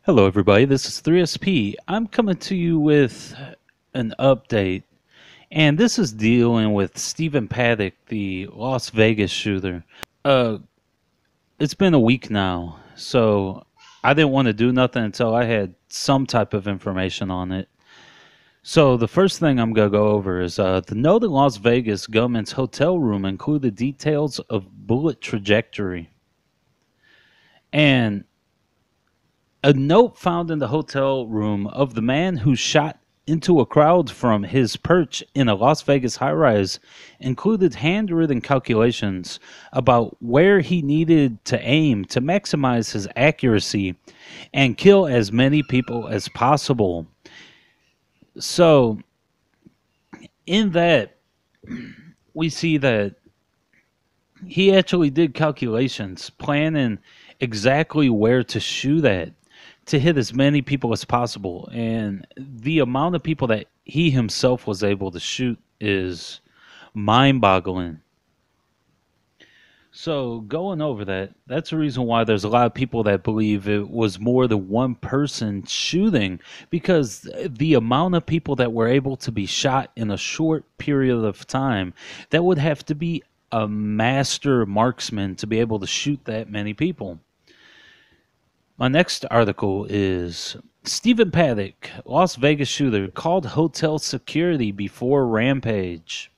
Hello, everybody. This is 3SP. I'm coming to you with an update, and this is dealing with Steven Paddock, the Las Vegas shooter. Uh, it's been a week now, so I didn't want to do nothing until I had some type of information on it. So the first thing I'm gonna go over is the note in Las Vegas gunman's hotel room included details of bullet trajectory, and a note found in the hotel room of the man who shot into a crowd from his perch in a Las Vegas high rise included handwritten calculations about where he needed to aim to maximize his accuracy and kill as many people as possible. So, in that, we see that he actually did calculations, planning exactly where to shoot at to hit as many people as possible. And the amount of people that he himself was able to shoot is mind boggling. So, going over that, that's the reason why there's a lot of people that believe it was more than one person shooting, because the amount of people that were able to be shot in a short period of time, that would have to be a master marksman to be able to shoot that many people. My next article is Steven Paddock, Las Vegas shooter, called hotel security before rampage.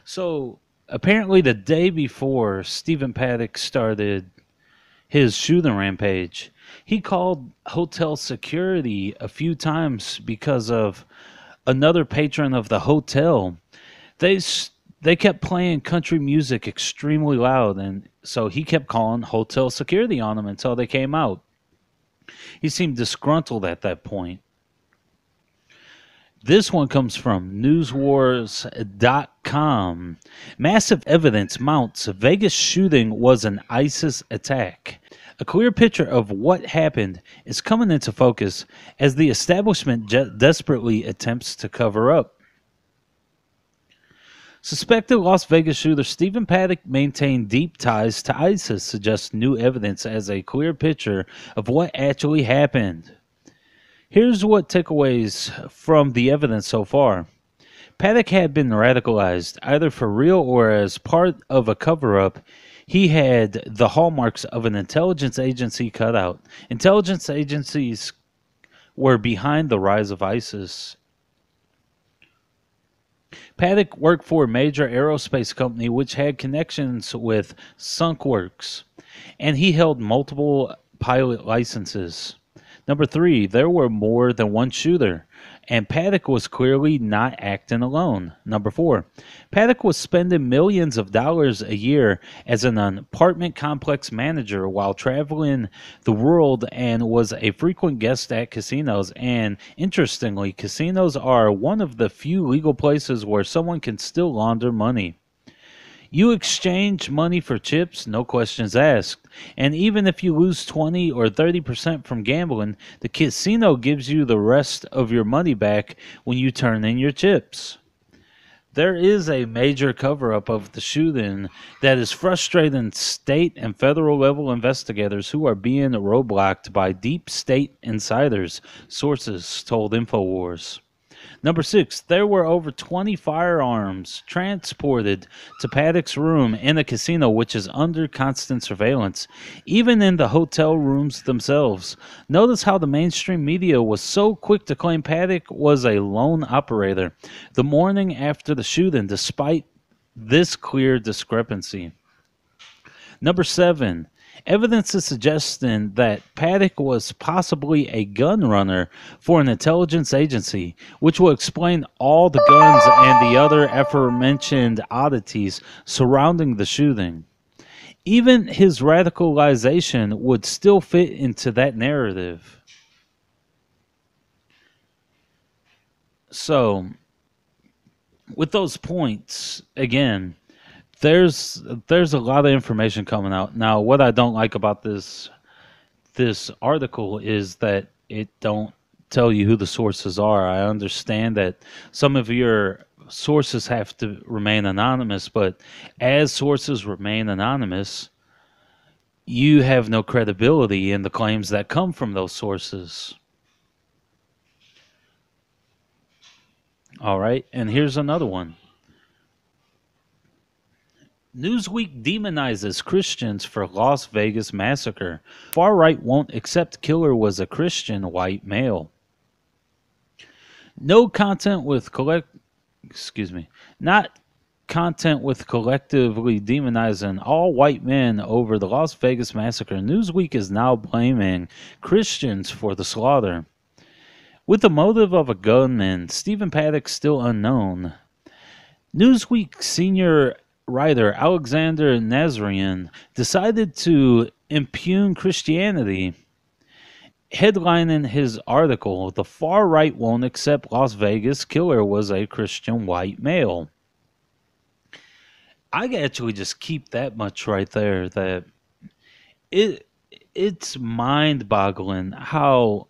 So apparently, the day before Steven Paddock started his shooting rampage, he called hotel security a few times because of another patron of the hotel. They kept playing country music extremely loud, and so he kept calling hotel security on them until they came out. He seemed disgruntled at that point. This one comes from newswars.com. Massive evidence mounts Vegas shooting was an ISIS attack. A clear picture of what happened is coming into focus as the establishment desperately attempts to cover up. Suspected Las Vegas shooter Steven Paddock maintained deep ties to ISIS, suggests new evidence as a clear picture of what actually happened. Here's what takeaways from the evidence so far. Paddock had been radicalized, either for real or as part of a cover-up. He had the hallmarks of an intelligence agency cut out. Intelligence agencies were behind the rise of ISIS. Paddock worked for a major aerospace company which had connections with Sunkworks, and he held multiple pilot licenses. Number 3, there were more than one shooter, and Paddock was clearly not acting alone. Number 4, Paddock was spending millions of dollars a year as an apartment complex manager while traveling the world and was a frequent guest at casinos. And interestingly, casinos are one of the few legal places where someone can still launder money. You exchange money for chips, no questions asked. And even if you lose 20 or 30% from gambling, the casino gives you the rest of your money back when you turn in your chips. There is a major cover-up of the shooting that is frustrating state and federal level investigators who are being roadblocked by deep state insiders, sources told InfoWars. Number 6, there were over 20 firearms transported to Paddock's room in a casino which is under constant surveillance, even in the hotel rooms themselves. Notice how the mainstream media was so quick to claim Paddock was a lone operator the morning after the shooting, despite this clear discrepancy. Number 7, evidence is suggesting that Paddock was possibly a gun runner for an intelligence agency, which will explain all the guns and the other aforementioned oddities surrounding the shooting. Even his radicalization would still fit into that narrative. So, with those points, again, there's a lot of information coming out. Now, what I don't like about this article is that it don't tell you who the sources are. I understand that some of your sources have to remain anonymous, but as sources remain anonymous, you have no credibility in the claims that come from those sources. All right, and here's another one. Newsweek demonizes Christians for Las Vegas massacre. Far right won't accept killer was a Christian white male. Not content with collectively demonizing all white men over the Las Vegas massacre. Newsweek is now blaming Christians for the slaughter. With the motive of a gunman, Steven Paddock still unknown. Newsweek senior writer Alexander Nazarian decided to impugn Christianity, headlining his article, "The Far Right Won't Accept Las Vegas Killer Was a Christian White Male." I can actually just keep that much right there, that it's mind-boggling how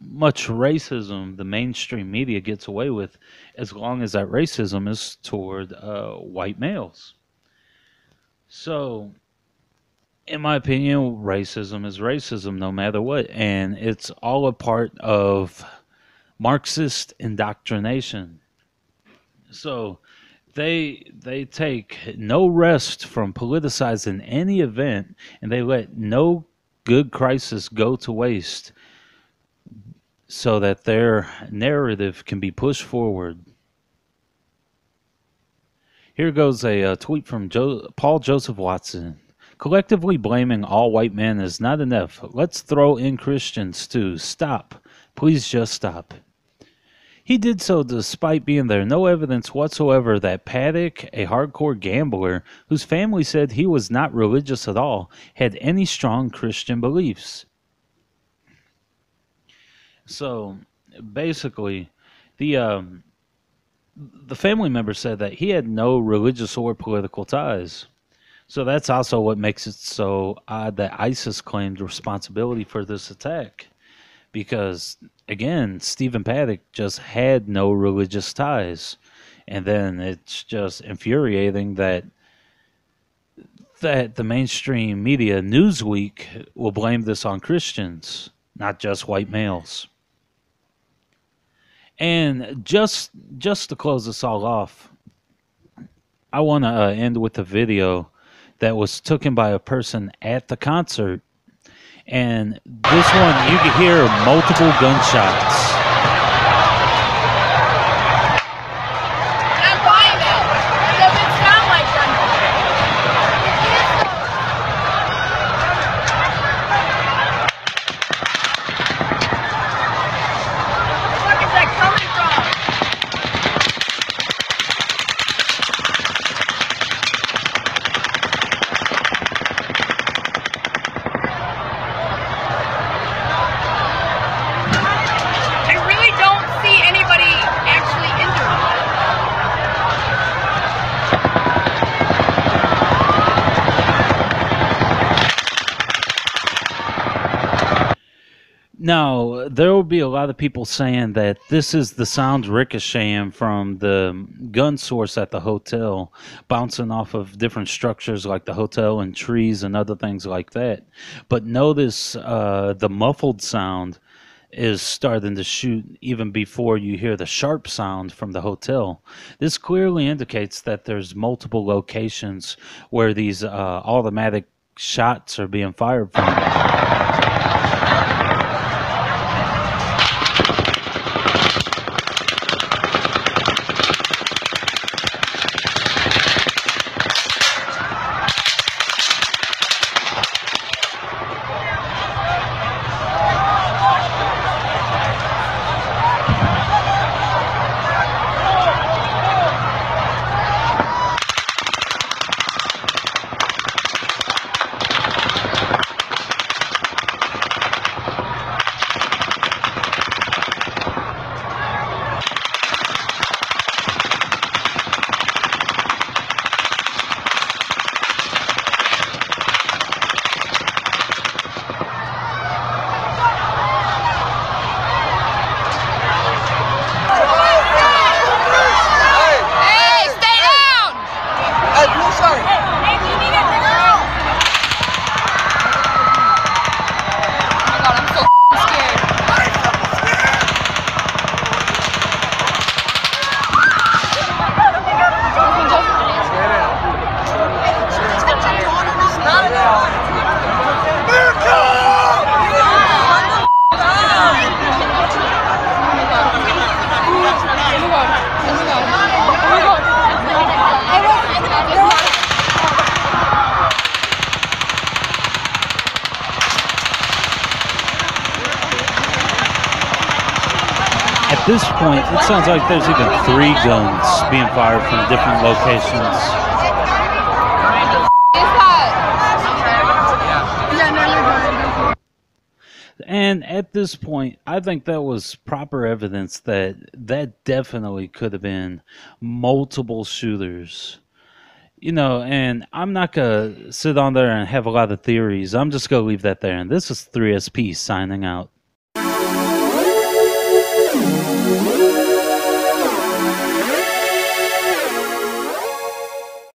much racism the mainstream media gets away with, as long as that racism is toward white males. So, in my opinion, racism is racism no matter what, and it's all a part of Marxist indoctrination. So they take no rest from politicizing any event, and they let no good crisis go to waste so that their narrative can be pushed forward. Here goes a tweet from Paul Joseph Watson. Collectively blaming all white men is not enough. Let's throw in Christians too. Stop. Please just stop. He did so despite being there no evidence whatsoever that Paddock, a hardcore gambler whose family said he was not religious at all, had any strong Christian beliefs. So, basically, the family member said that he had no religious or political ties. So that's also what makes it so odd that ISIS claimed responsibility for this attack. Because, again, Steven Paddock just had no religious ties. And then it's just infuriating that the mainstream media, Newsweek, will blame this on Christians, not just white males. And just to close this all off, I want to end with a video that was taken by a person at the concert. And this one, you can hear multiple gunshots. I'm buying it. It doesn't sound like gunfire. Where the fuck is that coming from? I really don't see anybody actually injured. Now, there will be a lot of people saying that this is the sound ricocheting from the gun source at the hotel, bouncing off of different structures like the hotel and trees and other things like that. But notice the muffled sound is starting to shoot even before you hear the sharp sound from the hotel. This clearly indicates that there's multiple locations where these automatic shots are being fired from. this point, it sounds like there's even 3 guns being fired from different locations. And at this point, I think that was proper evidence that that definitely could have been multiple shooters. You know, and I'm not going to sit on there and have a lot of theories. I'm just going to leave that there. And this is 3SP signing out.